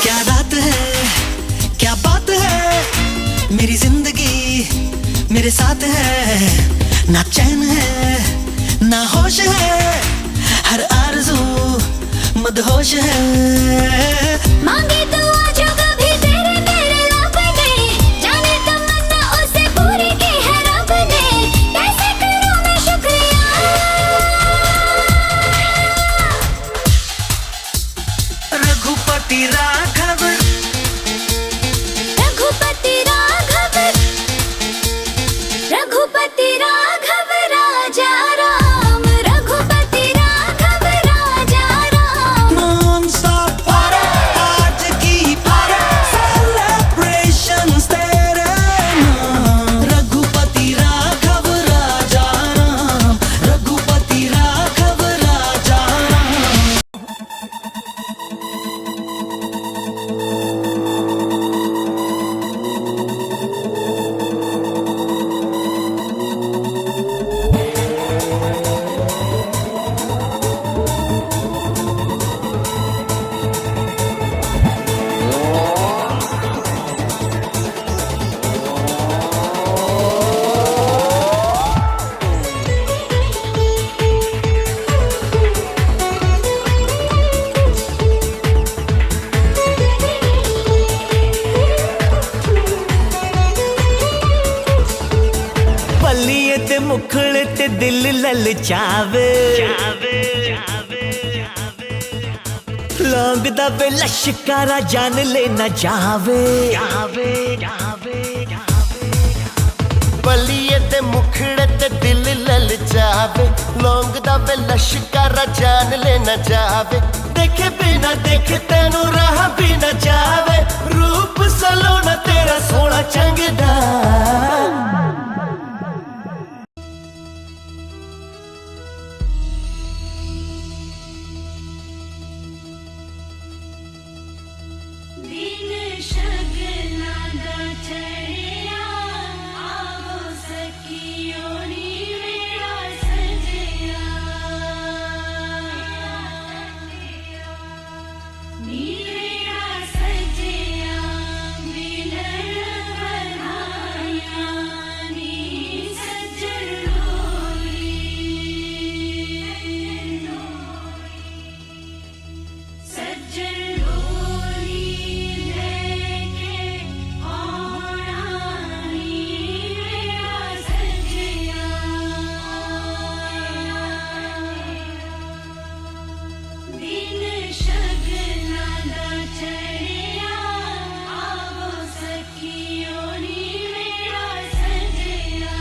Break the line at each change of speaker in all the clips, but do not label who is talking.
क्या रात है, क्या बात है, मेरी जिंदगी मेरे साथ है। ना चैन है ना होश है, हर आरज़ू मदहोश है।
मांगे तो आजो कभी तेरे मेरे लब ने, जाने तमन्ना उसे पूरी की है रब ने। कैसे करूं मैं शुक्रिया,
रघुपति राघव,
रघुपति राघव, रघुपति राघव राजा राम, रघुपति राघव राजा राम।
नॉन स्टॉप पार्टी आज की पार्टी, सेलिब्रेशंस तेरे नाम। रघुपति राघव राजा राम, रघुपति राघव राजा राम।
पल्लिए ते मुखड़े ते दिल ललचावे, लौंग दा वे लश्कारा जान लेना जावे।
बलिए ते मुखड़े ते दिल ललचावे, लौंग दा वे लश्कारा जान लेना जावे। देखे बिना देखे तेनू राह भी न जावे, रूप सलोना तेरा सोना चंगदा।
दिन शगना दा चढ़िया, आवो सखियो नी मेरा सजिया। नी मेरा सजिया, मिलन बधाइयां नी सज्जन लोरी। सज्जन लोरी लेके आना नी मेरा सजिया। दिन शगना दा चढ़िया, आवो सखियो नी मेरा सजिया।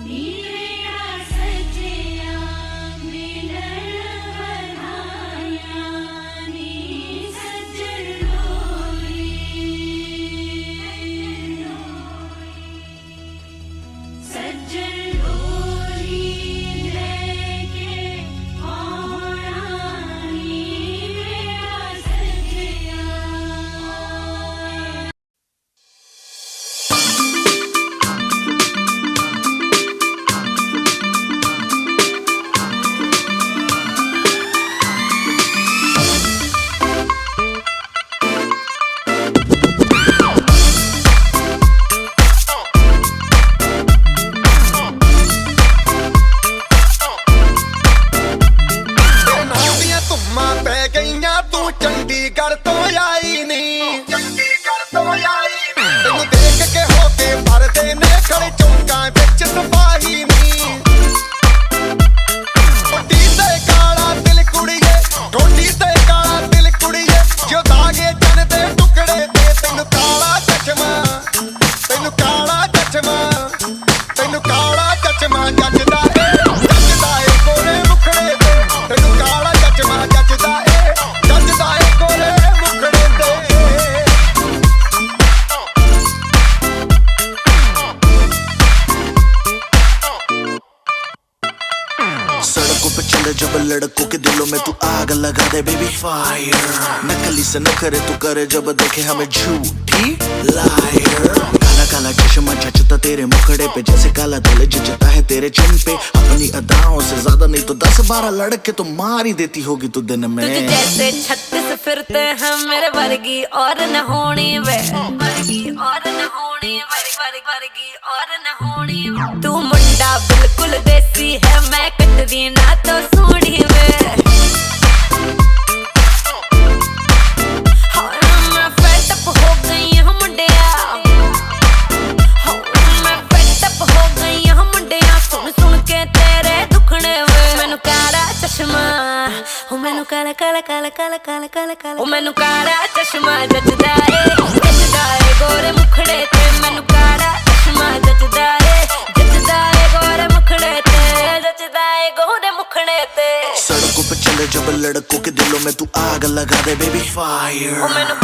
नी मेरा सजिया, मिलन बधाइयां नी सज्जन लोरी। सज्जन लोरी लेके आना नी मेरा सजिया।
ਦੀਆਂ ਧੁੰਮਾਂ ਪੈ ਗਈਆਂ, ਤੂੰ ਚੰਡੀਗੜ੍ਹ ਤੋਂ ਆਈ ਨੀ। ਤੈਨੂੰ ਦੇਖ ਕੇ ਹੋ ਕੇ ਭਰਦੇ ਨੇ ਖੜੇ ਚੌਂਕਾਂ ਵਿੱਚ ਸਿਪਾਹੀ ਨੀ। ਕੋਟੀ ਤੇ ਕਾਲਾ ਦਿਲ ਕੁੜੀਏ, ਕੋਟੀ ਤੇ ਕਾਲਾ ਦਿਲ ਕੁੜੀਏ, ਜੋ ਦਾਗੇ ਚੰਨ ਦੇ ਟੁਕੜੇ ਤੇ। ਤੈਨੂੰ ਕਾਲਾ ਚਸ਼ਮਾ, ਤੈਨੂੰ ਕਾਲਾ ਚਸ਼ਮਾ, ਤੈਨੂੰ ਕਾਲਾ ਚਸ਼ਮਾ ਜੱਜਦਾ ਏ ਗੋਰੇ ਮੁਖੜੇ ਤੇ। ਤੈਨੂੰ ਕਾਲਾ ਚਸ਼ਮਾ ਜੱਜਦਾ ਏ ਗੋਰੇ ਮੁਖੜੇ ਤੇ। सड़कों पे चले जब लड़कों के दिलों में तू आग लगा दे बेबी फायर। नकली से नखरे तू करे जब देखे हमें झूठी लायर।
काला काला चश्मा जचता तेरे मुखड़े पे, जैसे काला दिल जचता है तेरे चिन पे। अपनी अदाओं से ज्यादा नहीं तो 10-12 लड़के तो मार ही देती होगी तू दिन में।
तुझे जैसे 36 फिरते हैं मेरे वर्गी और न होनी वे, वर्गी और न होनी, वर्गी और न होनी। तू मुंडा बिल्कुल देसी है, मैं कटरी ना तो सोनी वे। मैं fed up हो गई हूँ मुंडिया, मैं fed up हो गई हूँ मुंडिया, सुन सुन के तेरे दुखने वे। मैनू काला चश्मा, ओ मैनू काला काला काला काला काला काला काला, ओ मैनू काला चश्मा जचदा ए गोरे मुखड़े ते। मैनू काला चश्मा जचदा ए गोरे मुखड़े ते, जचदा ए गोरे मुखड़े ते।
सड़कों पे चले जब लड़कों के दिलों में तू आग लगा दे बेबी फायर।
ओ मैनू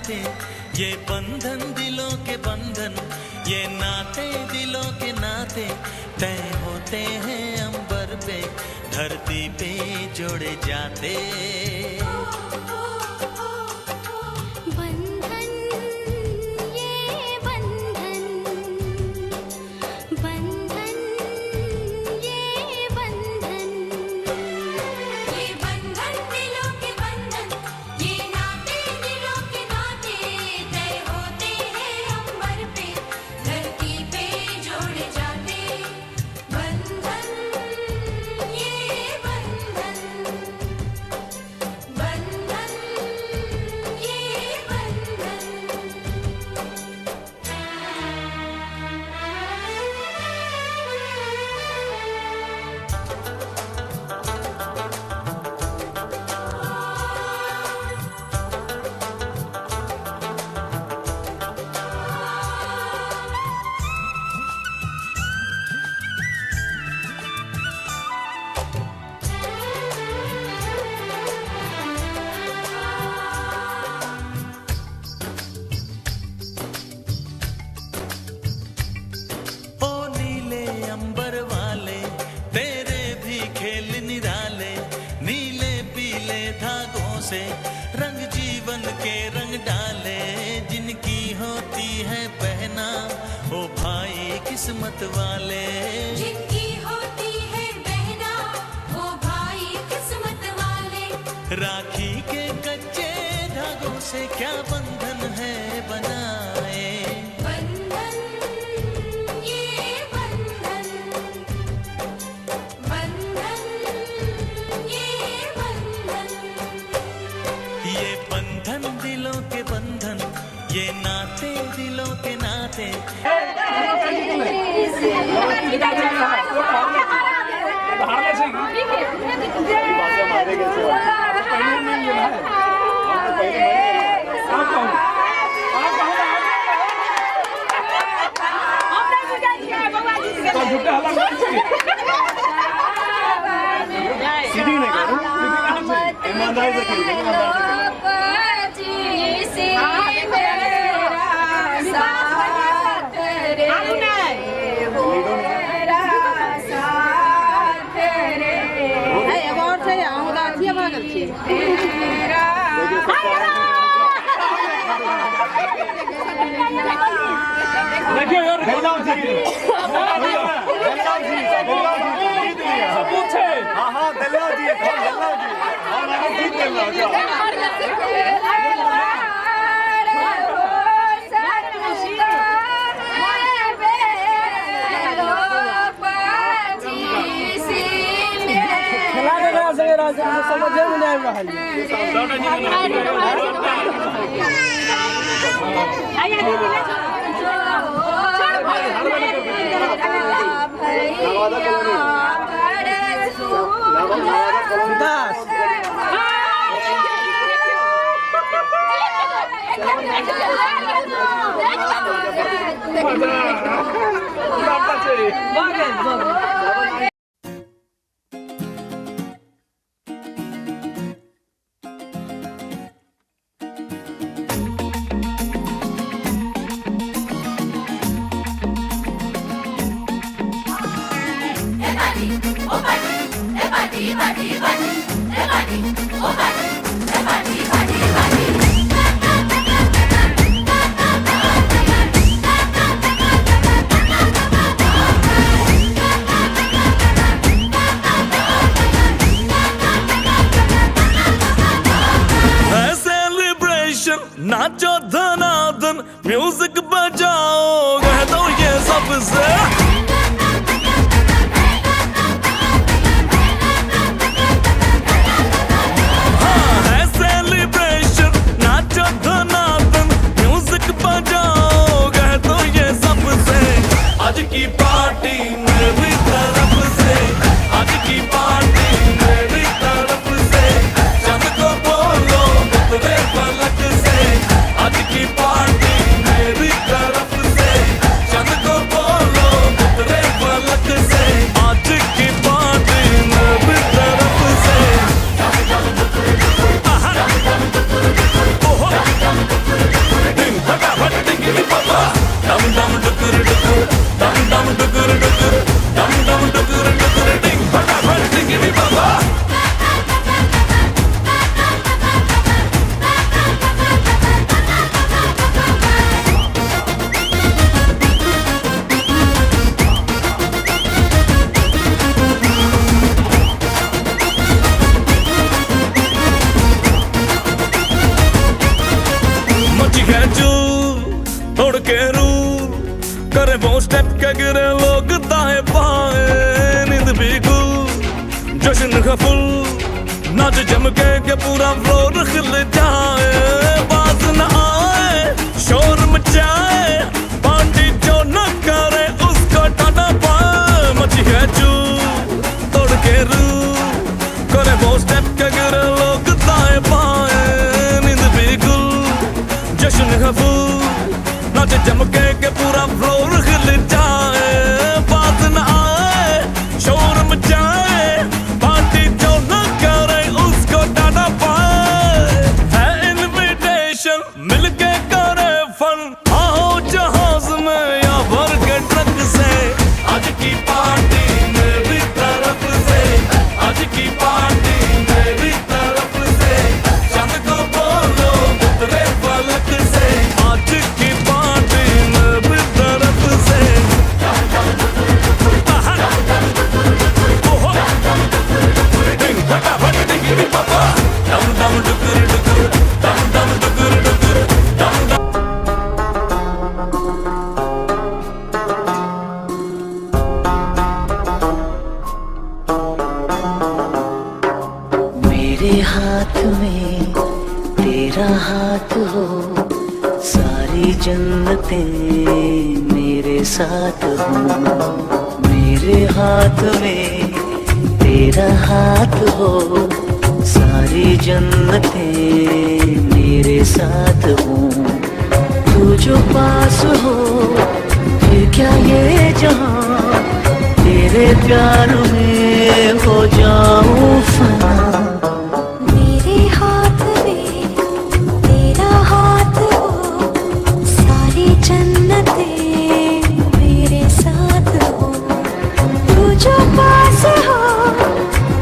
नाते, ये बंधन दिलों के बंधन, ये नाते दिलों के नाते तय होते हैं अंबर पे, धरती पे जोड़े जाते।
बंधन ये बंधन, बंधन ये बंधन, ये बंधन दिलों के बंधन, ये नाते दिलों के नाते तय होते हैं अंबर पे, धरती पे जोड़े जाते। बंधन ये बंधन, बंधन ये बंधन।
ओ नीले अंबर वाले, तेरे भी खेल निराले, नीले पीले धागों से रंग जीवन के रंग डाले, जिनकी होती है पहना ओ भाई किस्मत वाले।
जिनकी होती है बहना वो भाई किस्मत वाले,
राखी के कच्चे धागों से क्या बंधन है बनाए।
बंधन ये बंधन, बंधन ये बंधन।
ये बंधन दिलों के बंधन, ये नाते दिलों के नाते।
देखिए यार गलगांव जी सबूत है। हाँ हाँ गलगांव जी और मैंने जीत समझे में नहीं
नाचो धनाधन म्यूजिक बजाओ कह दो ये सबसे। हाँ है सेलिब्रेशन, नाचो धनाधन म्यूजिक बजाओ कह दो ये सबसे। आज की पार्टी मेरी तरफ से, आज की पार्टी मेरी तरफ से, चंद को बोलो उतरे फलक से। आज की पार्टी मेरी तरफ से, चंद को बोलो के गिरे लोग दाएं बाएं, नींद भी गुल जश्न का फुल, नाच जम के पूरा फ्लोर खिल जाए, बाज न आए शोर मचाए, पार्टी जो न करे उसको टाटा पाए, मची है चू तोड़ के रू करे वो स्टेप के गिरे लोग दाएं बाएं, नींद भी गुल जश्न का फुल, नाच जम के पूरा फ्लोर खिल जाए, बात न आए शोर मचाए, पार्टी जो न करे उसको टाटा पाए, है इनविटेशन मिलके करे फन, आओ जहाज में या भर के ट्रक से, आज की पार्टी मेरी तरफ से, आज की पार्टी मेरी तरफ से, चंद को बोलो उतरे फलक से, आज की पार्टी मेरी तरफ से, ओहो डिंग फटाफट डिंगी पापा, डम डम डुकुर डुकुर, डम डम डुकुर डुकुर, डम डम।
मेरे हाथ में तेरा हाथ हो, सारी जन्नतें मेरे साथ हो, मेरे हाथ में तेरा हाथ हो, सारी जन्नतें मेरे साथ हो, तू जो पास हो फिर क्या ये जहां, तेरे प्यार में हो जाऊं फना।
मेरे हाथ में तेरा हाथ हो, सारी जन्नतें मेरे साथ हो, तू जो पास हो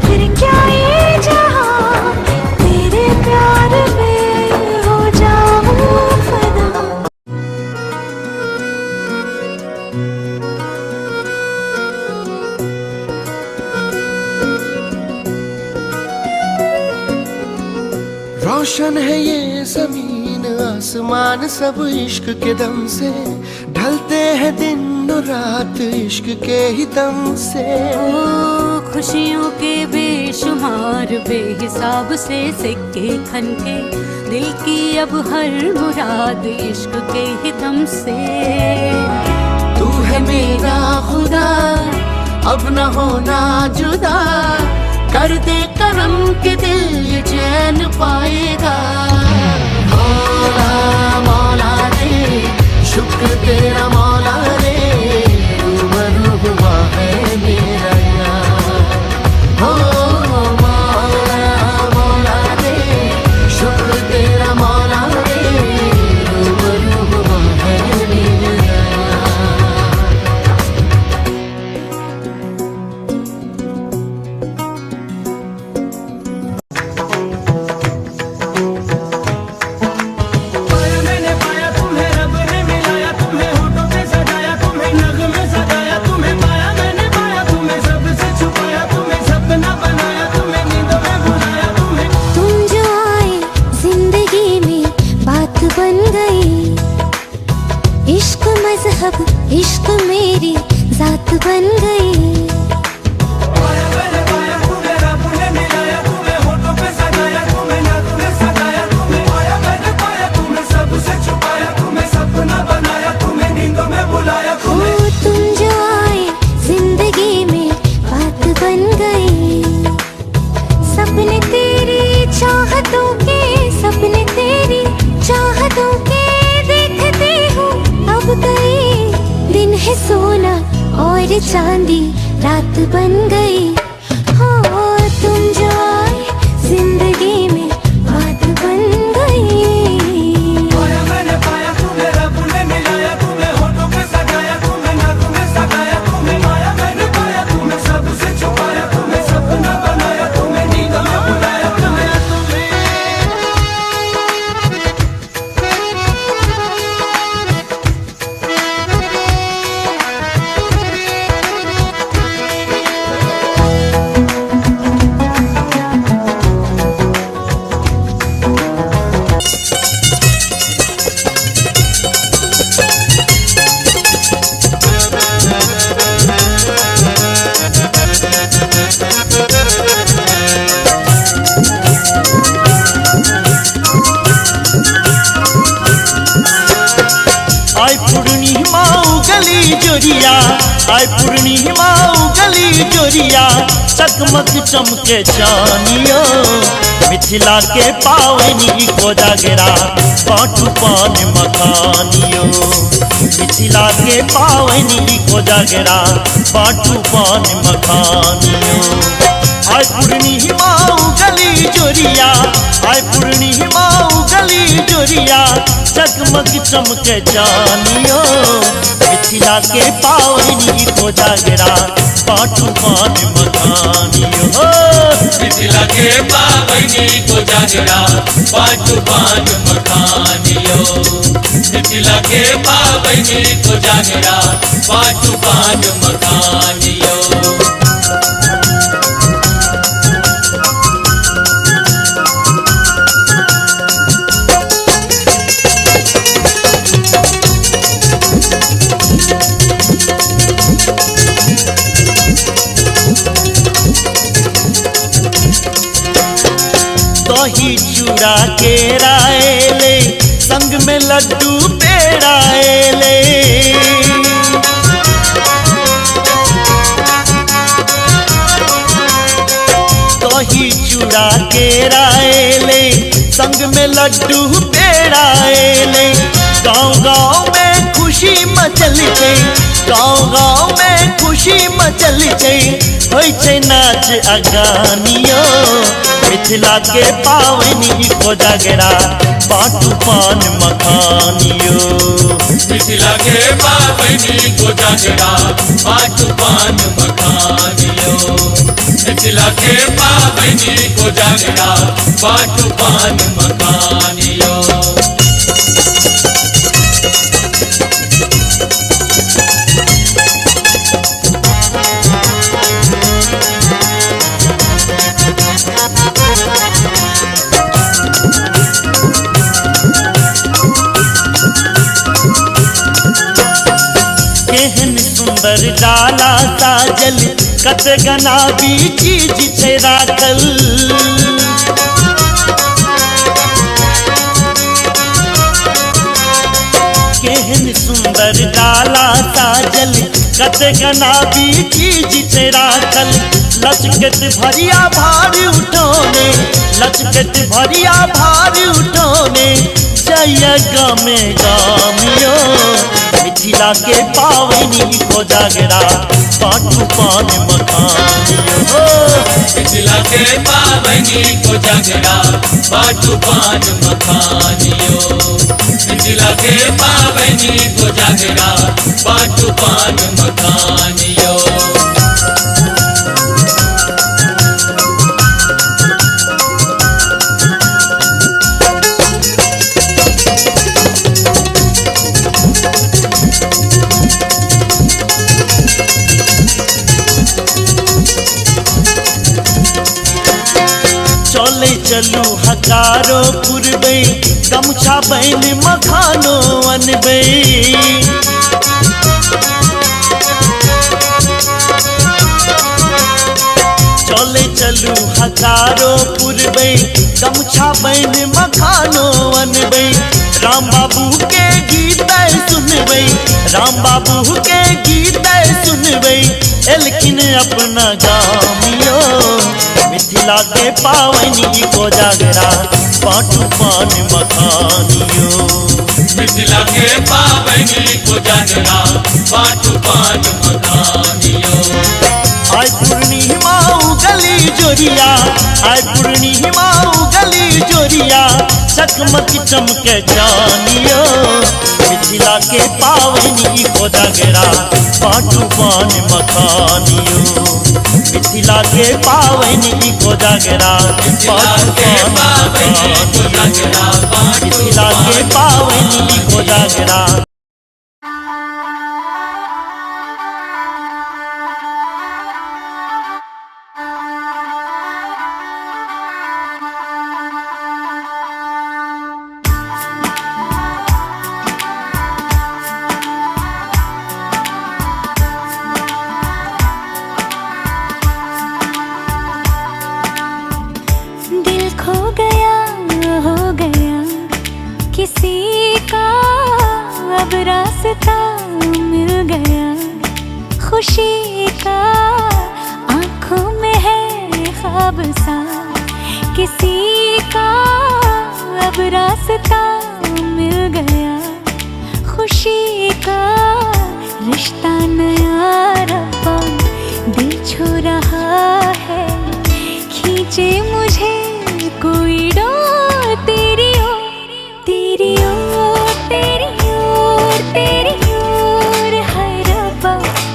फिर क्या ये जहां, तेरे प्यार में हो जाऊं फना।
रोशन है ये जमीन आसमान सब इश्क के दम से, ढलते हैं दिन और रात इश्क के ही दम से,
ओ खुशियों के बेशुमार बेहिसाब से सिक्के खनके, दिल की अब हर मुराद इश्क के ही दम से,
तू है मेरा खुदा अब न होना जुदा, कर दे करम के दिल ये चैन पाएगा, मौला मौला रे शुक्र तेरा मौला रे, रूबरू हुआ है मेरा यार, हो मौला मौला रे शुक्र तेरा मौला रे, रूबरू हुआ है मेरा यार।
इश्क मेरी जात बन गई, तुम जो आए जिंदगी में बात बन गई, सपने तेरी चाहतों के, सपने तेरी चाहतों के देखते हो अब गई, दिन है सोना और चांदी रात बन गई, हो तुम जो आए जिंदगी में बात बन गई।
आय पूर्णिमा उगली जोरिया, आय पूर्णिमा उगली जोरिया, चकमक चमके चानियो। मिथिला के पावनी कोजागरा बाटू पान मखानियो। मिथिला के पावनी कोजागरा बाटू पान मखानियो। आय पूर्णिमा उगली जोरिया, आय पूर्णिमा उगली जोरिया, चकमक चमके चानियो। मिथिला के पावनी कोजागरा बाटू पान मखानियो।
मिथिला के पावनी कोजागरा बाटू पान मखानियो। मिथिला के पावनी कोजागरा बाटू पान मखानियो।
दही चूड़ा के रायले, संग में लड्डू पेड़ाएले। दही चूड़ा के रायले, संग में लड्डू पेड़ाएले। गाँव गाँव में खुशी मचल छै, गाँव गाँव में खुशी मचल छै, होइ छै नाच अगानियो। मिथिला के पावनी कोजागरा बाटू पान मखानियो। मिथिला के पावनी कोजागरा बाटू पान मखानियो। मिथिला के पावनी कोजागरा बाटू पान मखानियो। केहन सुंदर डाला साजल, कत गना भी चीज छै राखल। केहन सुंदर डाला साजल, कत गना भी चीज छै राखल। लचकत भरिया भार उठोने, लचकत भरिया भार उठोने, जय गामे गामियो। मिथिला के पावनी कोजागरा बाटू पान मखानियो। मिथिला के पावनी कोजागरा बाटू पान मखानियो। मिथिला के पावनी कोजागरा बाटू पान मखानियो। चले चलू हजारो पुरबे, गमछा बहन मखानो अनबे। चले चलू हजारो पुरबे, गमछा बहन मखानो अनबे। राम बाबू के गीत सुनबे, राम बाबू के गीत सुनबे, एलखिन अपना गामियो। मिथिला के पावनी कोजागरा बाटू पान मखानियो। मिथिला के पावनी कोजागरा बाटू पान मखानियो। आय पूर्णिमा उगली जोरिया, आय पूर्णिमा उगली जोरिया, चकमक चमके चानियो। मिथिला के पावनी कोजागरा बाटू पान मखानियो। मिथिला के पावनी कोजागरा बाटू पान मखानियो। मिथिला के पावनी कोजागरा।
किसी का अब रास्ता रास्ता मिल गया खुशी का, आंखों में है ख्वाब सा किसी का, अब रास्ता मिल गया खुशी का, रिश्ता नया रब्बा दिल छू रहा है, खींचे मुझे कोई डोर तेरी ओर, तेरी ओर, तेरी ओर, तेरी ओर है रब्बा,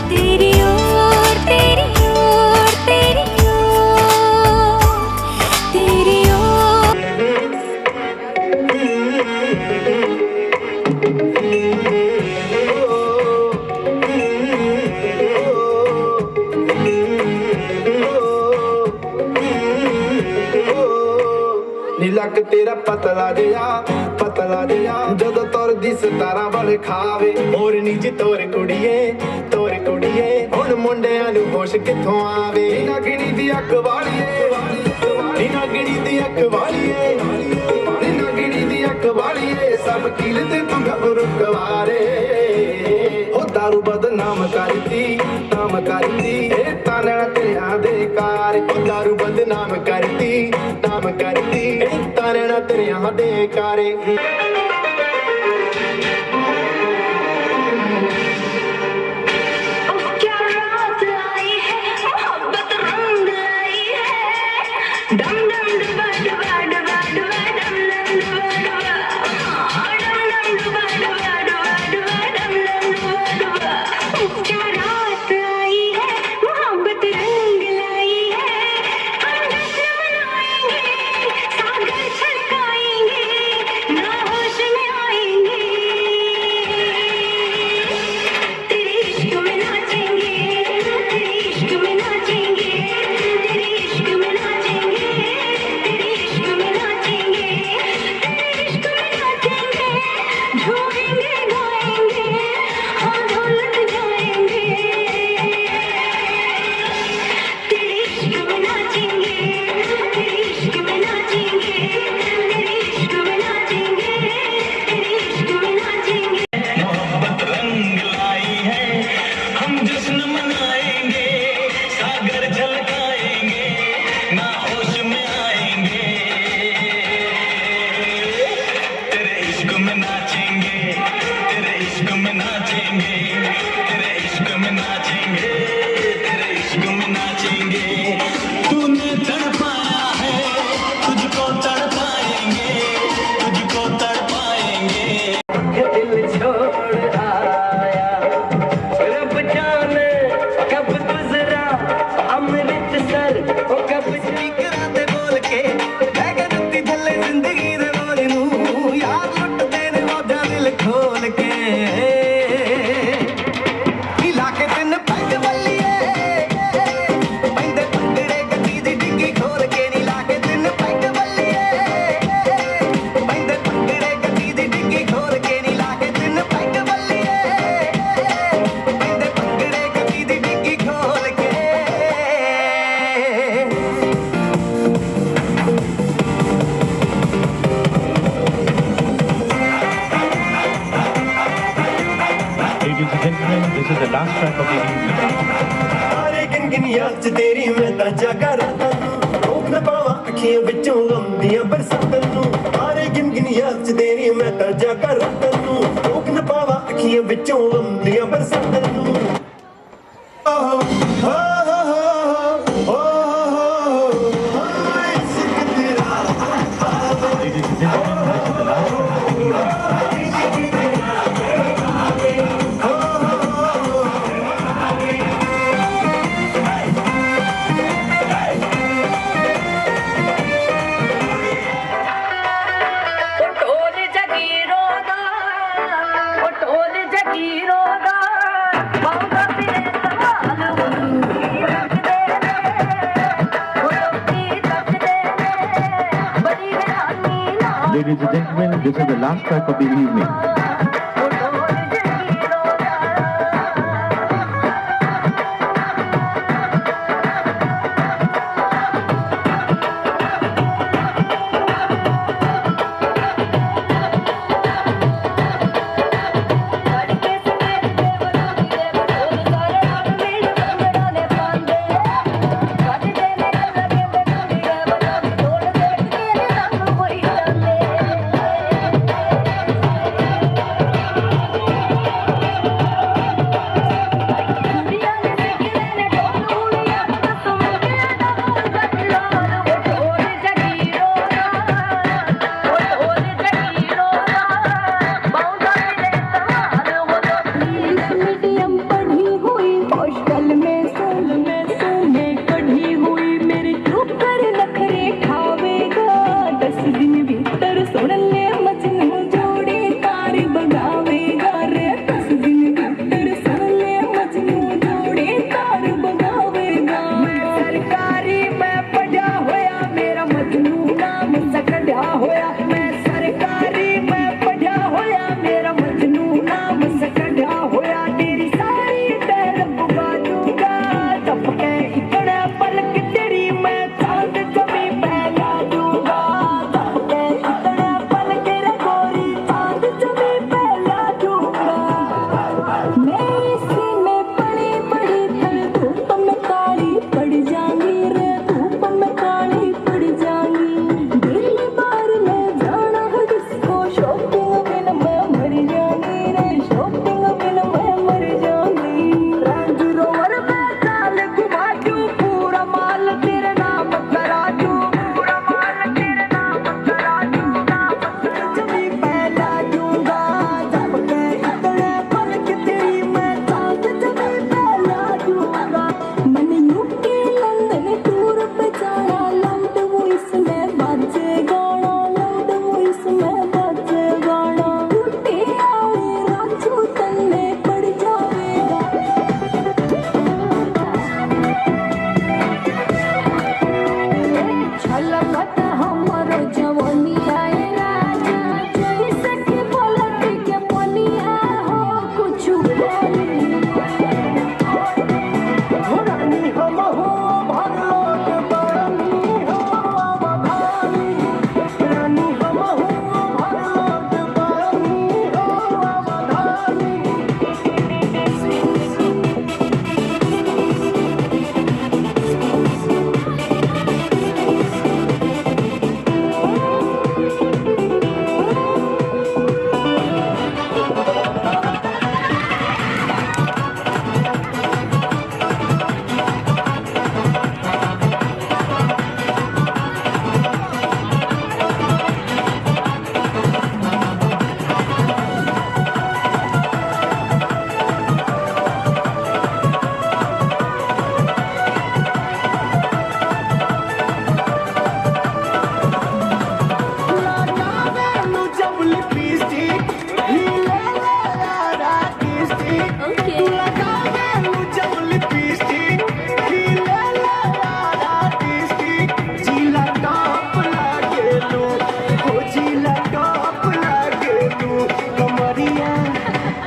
तेरी ओर, तेरी ओर, तेरी ओर, तेरी ओर।
नीलक तेरा पतला जिया ਜਦੋਂ ਤੁਰਦੀ ਸਤਾਰਾਂ ਵਾਲੇ ਖਾਵੇ ਮੋਰਨੀ ਜੀ ਤੋਰ ਕੁੜੀਏ ਹੁਣ ਮੁੰਡਿਆਂ ਨੂੰ ਹੋਸ਼ ਕਿੱਥੋਂ ਆਵੇ ਨਗਣੀ ਦੀ ਅੱਖ ਵਾਲੀਏ ਨਗਣੀ ਦੀ ਅੱਖ ਵਾਲੀਏ ਨਗਣੀ ਦੀ ਅੱਖ ਵਾਲੀਏ ਸਭ ਕੀਲ ਤੇ ਤੂੰ ਘਬਰੂ ਕਵਾਰੇ ਹੋ ਦਾਰੂ ਬਦਨਾਮ ਕਰਦੀ ਇਹ ਤਾਨਣਾ ਤੇਰਿਆਂ ਦੇ ਕਾਰ ਹੋ ਦਾਰੂ ਬਦਨਾਮ ਕਰਦੀ ਇਹ ਤਾਨਣਾ ਤੇਰਿਆਂ ਦੇ ਕਾਰੇ तेरी मैं ताजा करा रोक न पावा अखियां विचों गंदियां बरसातां नू हारे गिन याद च तेरी मैं ताजा करा रोक न पावा अखियां विचों गंदियां बरसातां नू
Ladies and gentlemen, this is the last track of the evening.
के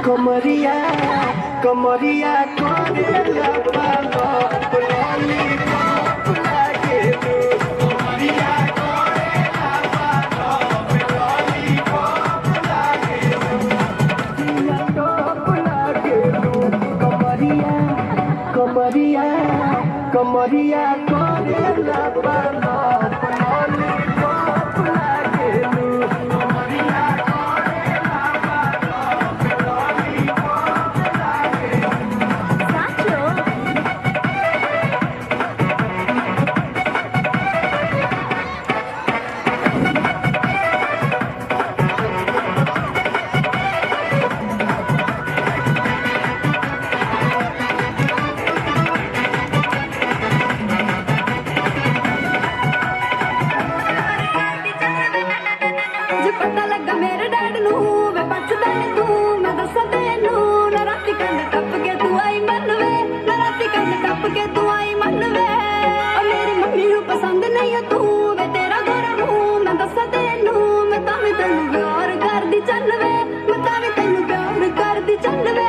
कमरिया कमरिया करेला पालो लॉलीपॉप लागे तू कमरिया करेला पालो लॉलीपॉप लागे तू लॉलीपॉप लागे तू कमरिया कमरिया कमरिया करेला पालो लॉलीपॉप लागे तू कमरिया
ਜੇ ਪਤਾ ਲੱਗਾ ਮੇਰੇ ਡੈਡ ਨੂੰ ਵੇ ਪਛਦਾ ਨੀ ਤੂੰ ਮੈਂ ਦੱਸਾਂ ਤੈਨੂੰ ਨਾ ਰਾਤੀ ਕੰਨ ਟੱਪ ਕੇ ਤੂੰ ਆਈ ਮੰਨ ਵੇ ਨਾ ਰਾਤੀ ਕੰਨ ਟੱਪ ਕੇ ਤੂੰ ਆਈ ਮੰਨ ਵੇ ਓ ਮੇਰੀ ਮੰਮੀ ਨੂੰ ਪਸੰਦ ਨਹੀਂ ਓ ਤੂੰ ਵੇ ਤੇਰਾ ਗੋਰਾ ਮੂੰਹ ਮੈਂ ਦੱਸਾਂ ਤੈਨੂੰ ਮੈਂ ਤਾਂ ਵੀ ਤੈਨੂੰ ਪਿਆਰ ਕਰਦੀ ਚੱਲ ਵੇ ਮੈਂ ਤਾਂ ਵੀ ਤੈਨੂੰ ਪਿਆਰ ਕਰਦੀ ਚੱਲ ਵੇ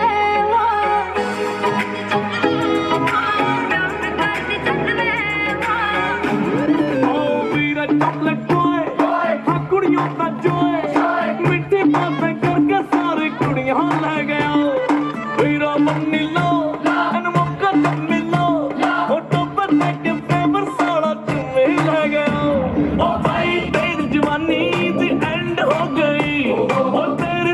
ਵੀਰਾ ਚਾਕਲੇਟ ਬੋਏ ਹਾਂ ਕੁੜੀਆਂ ਦਾ ਜੋਏ ਮਿੱਠੀ ਬਾਤਾਂ ਕਰਕੇ ਸਾਰੇ ਕੁੜੀਆਂ ਲੈ ਗਿਆ ਵੀਰਾ ਮੰਨੀ ਲੋ ਇਹਨੂੰ ਮੌਕਾ ਤਾਂ ਮਿਲੋ ਉਹ ਟੋਪਰ ਲੈ ਕੇ ਫੇਵਰ ਸਾਲਾ ਚੁੰਮੇ ਲੈ ਗਿਆ ਉਹ ਭਾਈ ਤੇਰੀ ਜਵਾਨੀ ਦੀ ਐਂਡ ਹੋ ਗਈ ਉਹ ਤੇਰੇ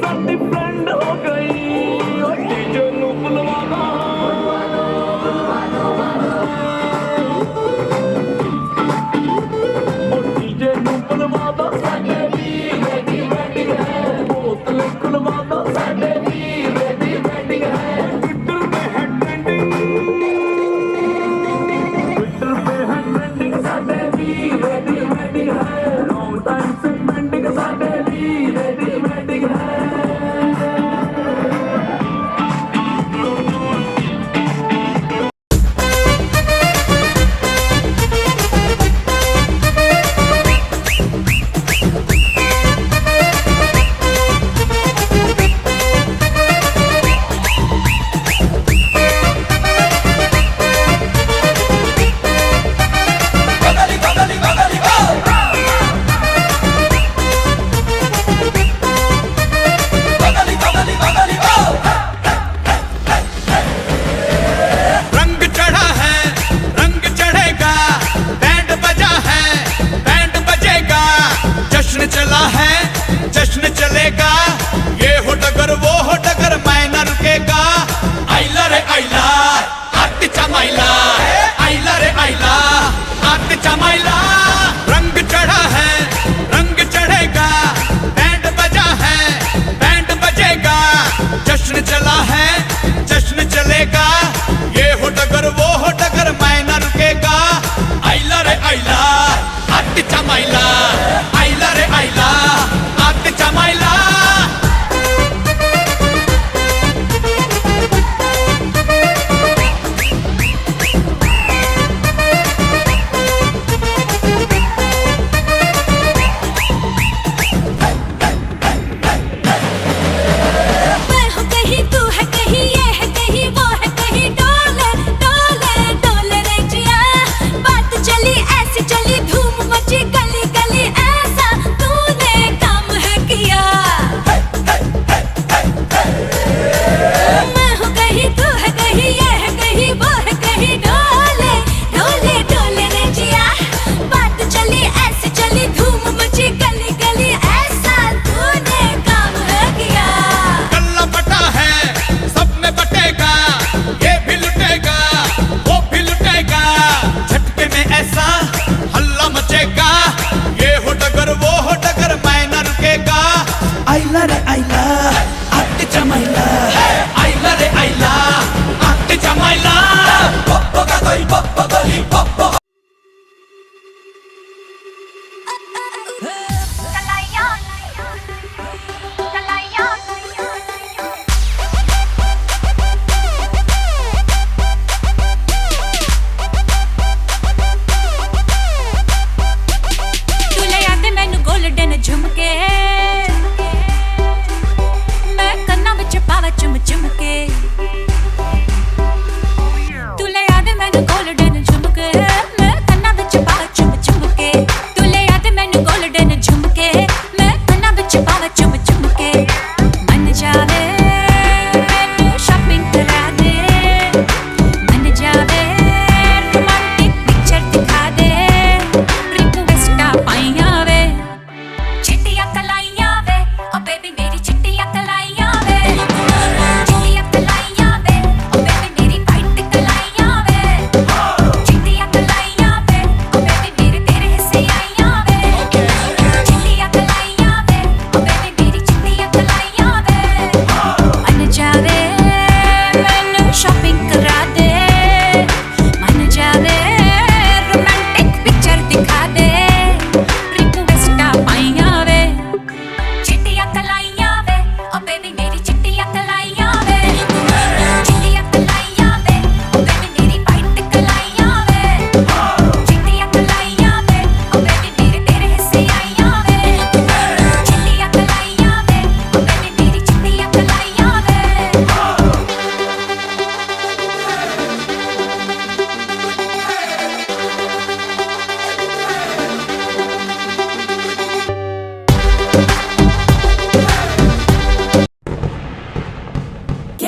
ਸਾਡੀ ਫਰੈਂਡ ਹੋ ਗਈ ਉਹ ਡੀਜੇ ਨੂੰ ਬੁਲਵਾਣਾ ਡੀਜੇ ਨੂੰ ਬੁਲਵਾਦਾ ਸਾਡੇ ਵੀ ਰੈਡੀ ਹੈ ਬੋਤਲ ਖੁਲਵਾਦਾ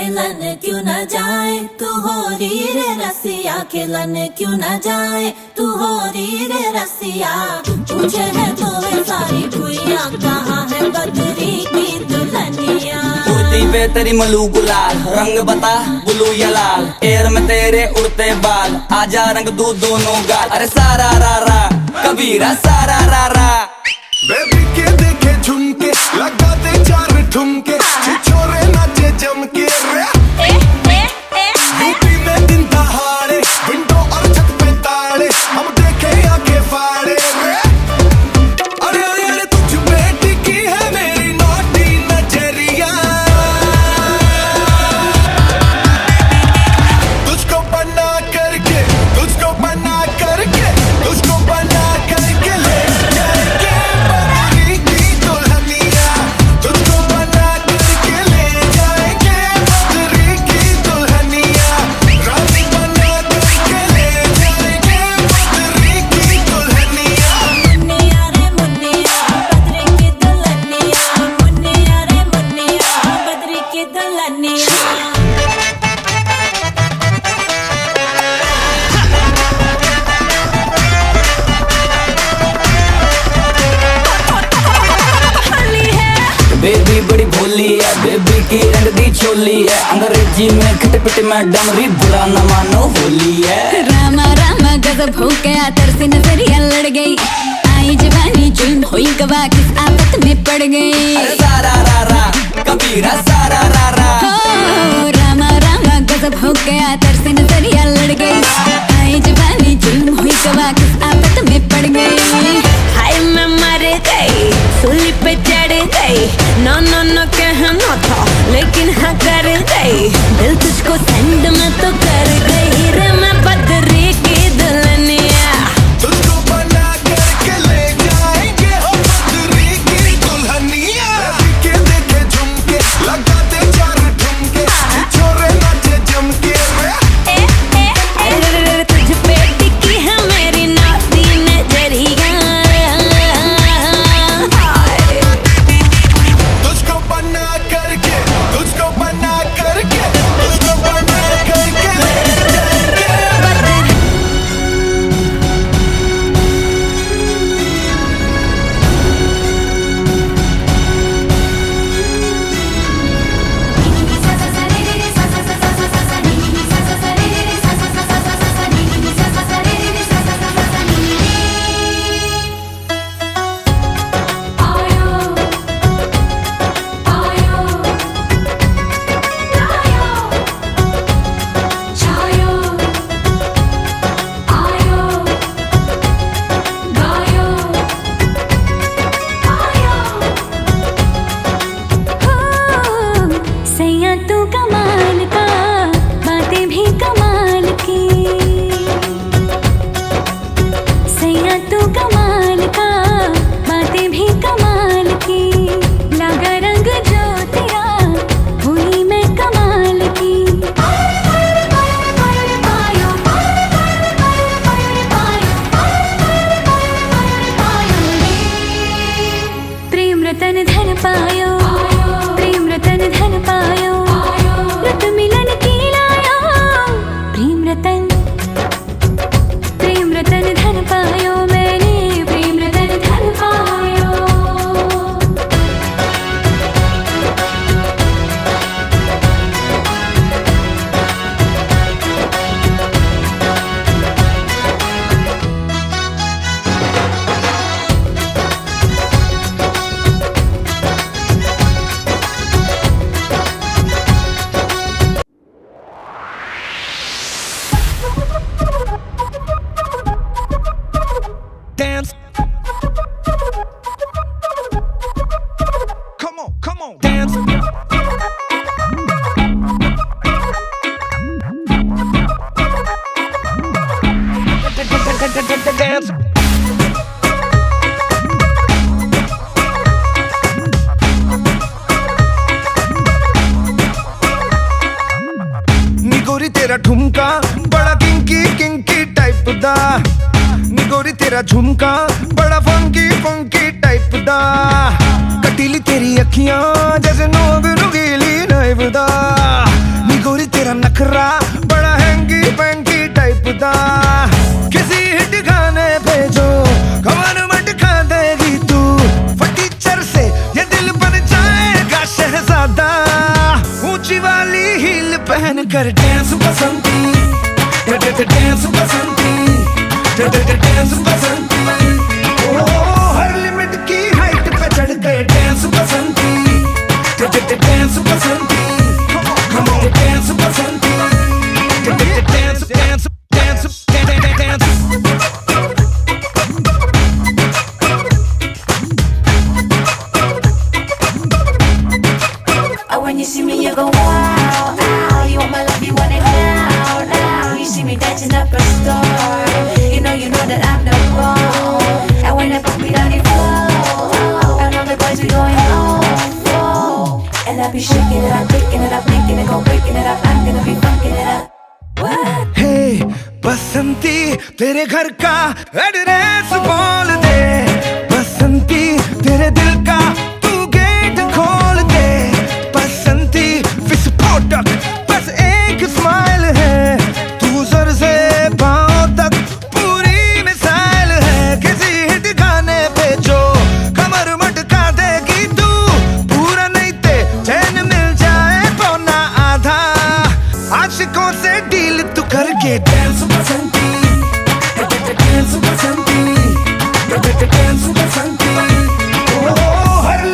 खेलन क्यों न जाए तू हो री रे रसिया खेलन क्यों न जाए तू हो री रे रसिया पूछे है तो वे सारी भुइयां कहाँ है बदरी की दुल्हनिया
उड़ती पे तेरी मलू गुलाल रंग बता ब्लू या लाल एयर में तेरे उड़ते बाल आजा रंग दू दोनों गाल अरे सारा रा रा कबीरा सारा रा रा
बेबी के देखे झुमके लगा दे चार ठुमके छिछोरे नाचे जम के रे यूपी में दिन दहाड़े विंडो और छत पे ताड़े हम देखे आंखें फाड़े रे अरे अरे अरे तुझ पे टिकी है मेरी नौटी नजरिया तुझको बना करके तुझको बना करके तुझको बना करके ले जाएंगे बदरी की दुल्हनिया तुझको बना करके ले जाएंगे बदरी की दुल्हनिया रानी बना करके ले जाएंगे बदरी की दुल्हनिया
मुन्निया रे मुन्निया बदरी की दुल्हनिया मुन्निया रे मुन्निया बदरी की दुल्हनिया
बेबी बड़ी भोली है बेबी की रंग दी चोली है अंग्रेजी में खट पिट मैडम री बुरा न मानो होली है
रामा रामा गजब हो गया तरसे नजरिया लड़ गई आई जवानी जुल्म हुई गवा किस आफत में पड़ गई
अरे सारा रा रा कबीरा सारा रा रा
हो रामा रामा गजब हो गया तरसे नजरिया लड़ गई आई जवानी जुल्म हुई गवा किस आफत में पड़ गई
हाय मैं मर गई सूली पे चढ़ गई नो नो नो कहना था लेकिन हाँ कर गई दिल तुझको सेंड में तो कर गई रे मैं बदरी की दुल्हनिया
तुझको बना करके ले जाएंगे हम बदरी की दुल्हनिया के देखे झुमके लगा दे चार ठुमके छोरे नाचे जम के रे
तुझ पे टिकी है मेरी नाती नजरिया
तुझको बना करके तुझको बना करके तुझको बना करके ले जाएंगे
सैया तू कमाल का बातें भी कमाल की सैया तू कमाल का बातें भी कमाल की लगा रंग जो तेरा हुई मैं कमाल की प्रेम रतन धन पायो प्रेम रतन धन पायो रत मिलन की लायो प्रेम रतन धन पायो मैंने प्रेम रतन धन पायो
dance come on dance dance निगोरी तेरा ठुमका बड़ा किंकी किंकी टाइप दा निगोरी तेरा झुमका बड़ा फंकी फंकी टाइप दा कटीली तेरी अखियां जैसे नोग नुगीली नाइफ दा नखरा बड़ा हैंगी पैंगी टाइप दा किसी हिट गाने पे जो कमर मटका देगी तू फटीचर से ये दिल बन जाएगा शहजादा ऊंची वाली हील पहन कर डांस बसंती डांस बसंती डांस बसंती हर लिमिट की हाइट पे चढ़ गए dance Basanti dance Basanti come on dance Basanti dance dance dance dance
Oh, when you see me you go wow, wow. You want my love, you want it now, now. You see me dancing up a store. You know that I'm the one. And when I put me down the floor, and all the boys be going oh. And I be shaking it up, breaking it up, making it go, breaking it up. I'm gonna be funking it up. What?
Hey, बसंती तेरे घर का address बोल दे बसंती तेरे दिल का तू gate खोल दे बसंती विस्फोटक बस एक स्माइल है तू सर से पांव तक पूरी मिसाइल है किसी हिट गाने पे जो कमर मटका देगी तू पूरा नहीं ते चैन मिल जाए पौना आधा आशिकों से डील तू करके डांस बसंती डांस बसंती डांस बसंती हर